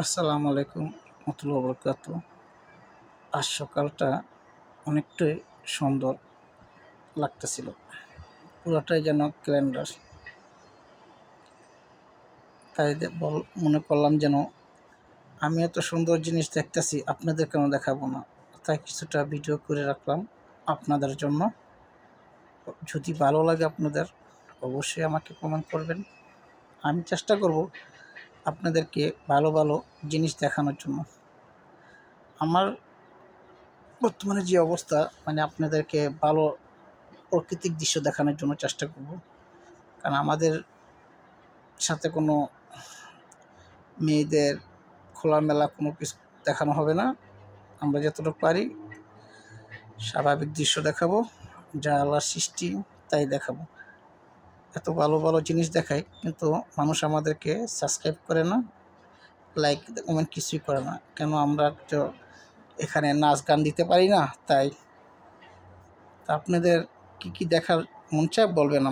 আসসালামু আলাইকুম রহমতুল্লাহ বরকাত। আজ সকালটা অনেকটাই সুন্দর লাগতেছিল, পুরোটাই যেন ক্যালেন্ডার। তাই মনে করলাম যেন আমি এত সুন্দর জিনিস দেখতেছি, আপনাদের কেন দেখাবো না। তাই কিছুটা ভিডিও করে রাখলাম আপনাদের জন্য। যদি ভালো লাগে আপনাদের, অবশ্যই আমাকে কমেন্ট করবেন। আমি চেষ্টা করব আপনাদেরকে ভালো ভালো জিনিস দেখানোর জন্য। আমার বর্তমানে যে অবস্থা, আপনাদেরকে ভালো প্রাকৃতিক দৃশ্য দেখানোর জন্য চেষ্টা করব। কারণ আমাদের সাথে কোনো মেয়েদের খোলামেলা কোনো কিছু দেখানো হবে না। আমরা যতটুকু পারি স্বাভাবিক দৃশ্য দেখাবো, যা আল্লাহর সৃষ্টি তাই দেখাবো। এত ভালো ভালো জিনিস দেখাই, কিন্তু মানুষ আমাদেরকে সাবস্ক্রাইব করে না, লাইক কমেন্ট কিছুই করে না। কেন? আমরা তো এখানে নাচ গান দিতে পারি না। তাই আপনাদের কি কি দেখার মন চায় বলবেন আমাকে।